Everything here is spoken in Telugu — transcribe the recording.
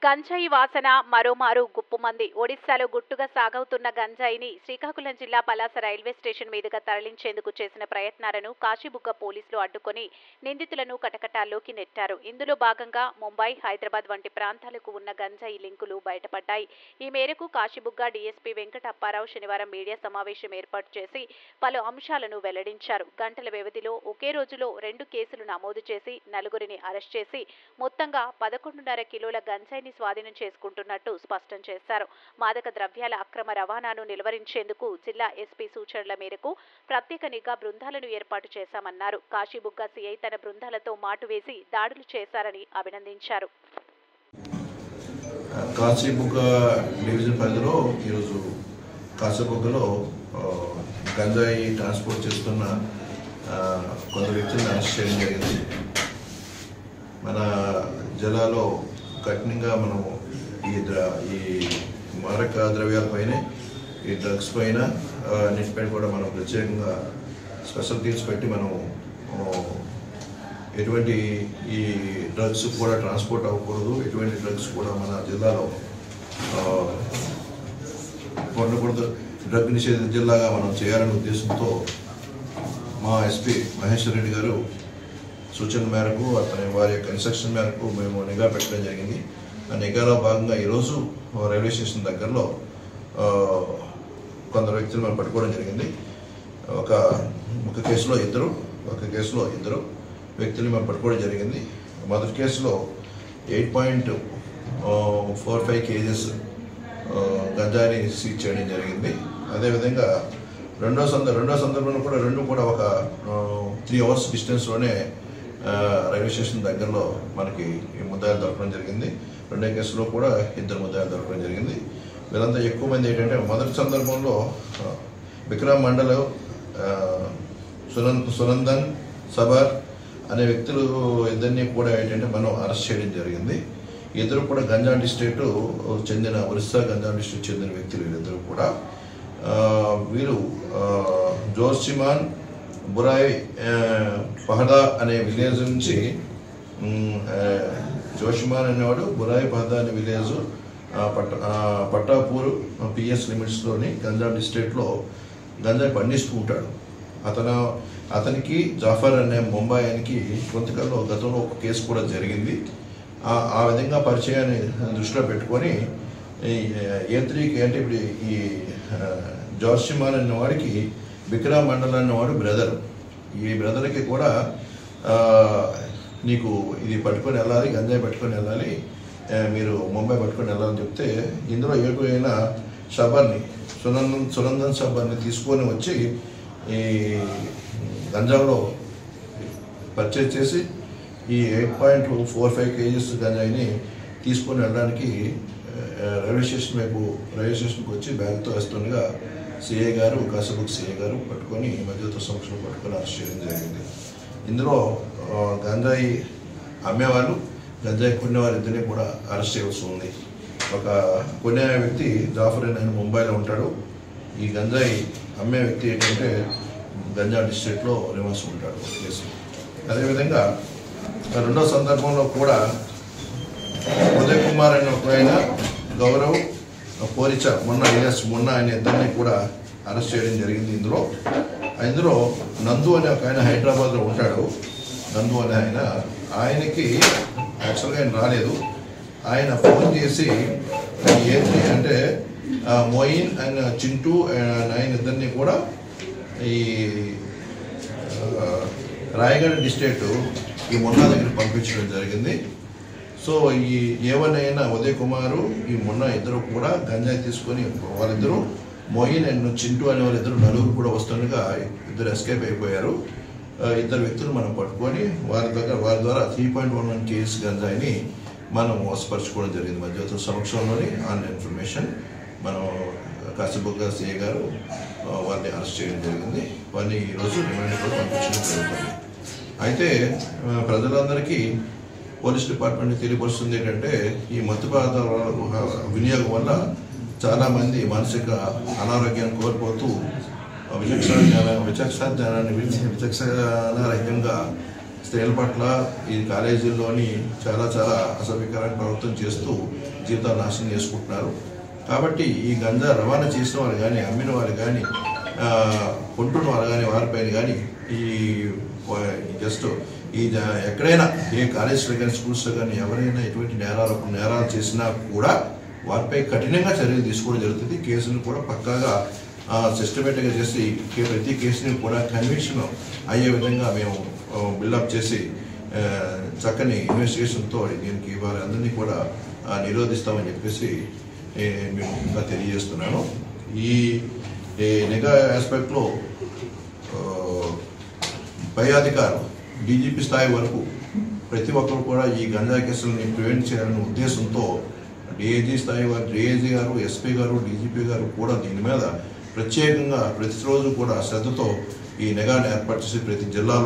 గంజాయి వాసన మరోమారు గుప్పుమంది. ఒడిశాలో గుట్టుగా సాగవుతున్న గంజాయిని శ్రీకాకుళం జిల్లా పలాస రైల్వే స్టేషన్ మీదుగా తరలించేందుకు చేసిన ప్రయత్నాలను కాశీబుగ్గ పోలీసులు అడ్డుకొని నిందితులను కటకటాల్లోకి నెట్టారు. ఇందులో భాగంగా ముంబై, హైదరాబాద్ వంటి ప్రాంతాలకు ఉన్న గంజాయి లింకులు బయటపడ్డాయి. ఈ మేరకు కాశీబుగ్గ డీఎస్పీ వెంకట అప్పారావు శనివారం మీడియా సమావేశం ఏర్పాటు చేసి పలు అంశాలను వెల్లడించారు. గంటల వ్యవధిలో ఒకే రోజులో 2 కేసులు నమోదు చేసి నలుగురిని అరెస్ట్ చేసి మొత్తంగా 11.5 కిలోల గంజాయిని స్వాధీనం చేసుకుంటున్నట్టు స్పష్టం చేశారు. మాదక ద్రవ్యాల అక్రమ రవాణాను నిలువరించేందుకు జిల్లా ఎస్పీ సూచనల మేరకు ప్రత్యేక నిఘా బృందాలను ఏర్పాటు చేశామన్నారు. కాశీబుగ్గ సీఐ తన బృందాలతో మాటు వేసి దాడులు చేశారని అభినందించారు. కాశీబుగ్గ డివిజన్ పరిధిలో ఈరోజు కాశీబుగ్గలో గంజాయి ట్రాన్స్పోర్ట్ చేస్తున్న కొందరు వ్యక్తులను అరెస్ట్ చేయడం జరిగింది. మన జిల్లాలో కఠినంగా మనము ఈ మారక ద్రవ్యాలపైన, ఈ డ్రగ్స్ పైన అన్నిటిపైన కూడా మనం ప్రత్యేకంగా స్పెషల్ టీమ్స్ పెట్టి మనము ఎటువంటి ఈ డ్రగ్స్ కూడా ట్రాన్స్పోర్ట్ అవ్వకూడదు, ఎటువంటి డ్రగ్స్ కూడా మన జిల్లాలో ఉండకూడదు, డ్రగ్ నిషేధ జిల్లాగా మనం చేయాలనే ఉద్దేశంతో మా ఎస్పీ మహేశ్వర్ రెడ్డి గారు సూచన మేరకు వారి యొక్క ఇన్స్ట్రక్షన్ మేరకు మేము నిఘా పెట్టడం జరిగింది. ఆ నిఘాలో భాగంగా ఈరోజు రైల్వే స్టేషన్ దగ్గరలో కొందరు వ్యక్తులు మనం పట్టుకోవడం జరిగింది. ఒక కేసులో ఇద్దరు వ్యక్తులు మనం పట్టుకోవడం జరిగింది. మొదటి కేసులో 8.45 kgs గంజాయిని సీజ్ చేయడం జరిగింది. అదేవిధంగా రెండో సందర్భంలో కూడా రెండు కూడా ఒక 3 hours డిస్టెన్స్లోనే రైల్వే స్టేషన్ దగ్గరలో మనకి ఈ ముద్దాయిలు దొరకడం జరిగింది. రెండో కేసులో కూడా 2 ముద్దాయిలు దొరకడం జరిగింది. వీళ్ళంతా ఎక్కువ మంది ఏంటంటే మొదటి సందర్భంలో విక్రమ్ మండల్, సునందన్ సబర్ అనే వ్యక్తులు ఇద్దరిని కూడా ఏంటంటే మనం అరెస్ట్ చేయడం జరిగింది. ఇద్దరు కూడా గంజాం డిస్ట్రిక్ట్ చెందిన ఒరిస్సా గంజాం డిస్ట్రిక్ట్ చెందిన వ్యక్తులు వీళ్ళిద్దరు కూడా. వీరు జోర్సిమాన్ బురాయ్ పహదా అనే విలేజ్ నుంచి జోషిమాన్ అనేవాడు బురాయ్ పహదా అనే విలేజ్ పట్టాపూర్ పిఎస్ లిమిట్స్లోని గంజాం డిస్ట్రిక్ట్లో గంజాయి పండిస్తూ ఉంటాడు. అతనికి జాఫర్ అనే ముంబాయికి కొంతకాలంలో గతంలో ఒక కేసు కూడా జరిగింది. ఆ విధంగా పరిచయాన్ని దృష్టిలో పెట్టుకొని A3కి అంటే ఇప్పుడు ఈ జోర్సిమాన్ అనేవాడికి విక్రమ్ మండల్ అన్నవాడు బ్రదర్. ఈ బ్రదర్కి కూడా నీకు ఇది పట్టుకొని వెళ్ళాలి, గంజాయి పట్టుకొని వెళ్ళాలి, మీరు ముంబై పట్టుకొని వెళ్ళాలని చెప్తే ఇందులో ఏకైన షబర్ని సునందన్ షబర్ని తీసుకొని వచ్చి ఈ గంజాంలో పర్చేజ్ చేసి ఈ 8.45 kgs గంజాయిని తీసుకొని వెళ్ళడానికి రైల్వే స్టేషన్కి వచ్చి బ్యాగ్తో వస్తుండగా సిఐ గారు, కాశీబుగ్గ సిఐ గారు పట్టుకొని మధ్యవర్తుల సమక్షంలో పట్టుకొని అరెస్ట్ చేయడం జరిగింది. ఇందులో గంజాయి అమ్మేవాళ్ళు, గంజాయి కొనేవారు ఇద్దరిని కూడా అరెస్ట్ చేయవలసి ఉంది. ఒక కొనే వ్యక్తి జాఫర్ అని ముంబైలో ఉంటాడు. ఈ గంజాయి అమ్మే వ్యక్తి ఏంటంటే గంజాం డిస్ట్రిక్ట్లో నివాసం ఉంటాడు కేసు. అదేవిధంగా రెండో సందర్భంలో కూడా ఉదయ్ కుమార్ అనే ఒక ఆయన, గౌరవ్ పోరిచా మొన్న ఆయన ఇద్దరిని కూడా అరెస్ట్ చేయడం జరిగింది. ఇందులో నందు అనే ఒక ఆయన హైదరాబాద్లో ఉంటాడు. నందు అనే ఆయనకి యాక్చువల్గా ఆయన రాలేదు. ఆయన ఫోన్ చేసి ఏంటి అంటే మోయిన్ అండ్ చింటూ ఆయన ఇద్దరిని కూడా ఈ రాయగఢ్ డిస్ట్రిక్ట్ ఈ మొన్నా దగ్గర పంపించడం జరిగింది. సో ఈ ఏవనైనా ఉదయ్ కుమారు, ఈ మొన్న ఇద్దరు కూడా గంజాయి తీసుకొని వాళ్ళిద్దరూ మోయిన్ అండ్ చింటూ అనే వాళ్ళిద్దరు నలుగురు కూడా వస్తుండగా ఇద్దరు ఎస్కేప్ అయిపోయారు. ఇద్దరు వ్యక్తులు మనం పట్టుకొని వారి ద్వారా 3.11 kgs గంజాయిని మనం మోసపరచుకోవడం జరిగింది. మధ్యవర్తుల సమక్షంలోని ఆన్ ఇన్ఫర్మేషన్ మనం కాశీబుగ్గ సిఐ గారు వారిని అరెస్ట్ చేయడం జరిగింది. వారిని ఈరోజు రిమాండ్ కూడా పంపించడం జరుగుతుంది. అయితే ప్రజలందరికీ పోలీస్ డిపార్ట్మెంట్ తెలియపరుస్తుంది ఏంటంటే ఈ మత్తు పదార్థాల వినియోగం వల్ల చాలామంది మానసిక అనారోగ్యాన్ని కోల్పోతూ విచక్షణారహితంగా స్త్రీల పట్ల ఈ కాలేజీల్లోని చాలా అసభ్యకరమైన ప్రవర్తన చేస్తూ జీవితాలు నాశనం చేసుకుంటున్నారు. కాబట్టి ఈ గంజా రవాణా చేసిన వాళ్ళు కానీ, అమ్మిన వాళ్ళు కానీ, కొంటున్న వాళ్ళు కానీ, వారిపైన కానీ ఈ జస్ట్ ఎక్కడైనా ఏ కాలేజీలో కానీ, స్కూల్స్లో కానీ ఎవరైనా ఎటువంటి నేరాలు చేసినా కూడా వారిపై కఠినంగా చర్యలు తీసుకోవడం జరుగుతుంది. కేసులు కూడా పక్కాగా సిస్టమేటిక్గా చేసి ప్రతి కేసుని కూడా కన్విక్షన్ అయ్యే విధంగా మేము బిల్డప్ చేసి చక్కని ఇన్వెస్టిగేషన్తో దీనికి వారందరినీ కూడా నిరోధిస్తామని చెప్పేసి మేము ఇంకా తెలియజేస్తున్నాను. ఈ నిఘా ఆస్పెక్ట్లో పై అధికారులు డీజీపీ స్థాయి వరకు ప్రతి ఒక్కరు కూడా ఈ గంజా కేసులని ప్రివెంట్ చేయాలనే ఉద్దేశంతో డిఐజీ స్థాయి వారు, డిఐజీ గారు, ఎస్పీ గారు, డీజీపీ గారు కూడా దీని మీద ప్రత్యేకంగా ప్రతిరోజు కూడా శ్రద్ధతో ఈ నిఘాను ఏర్పాటు చేసి ప్రతి జిల్లాలో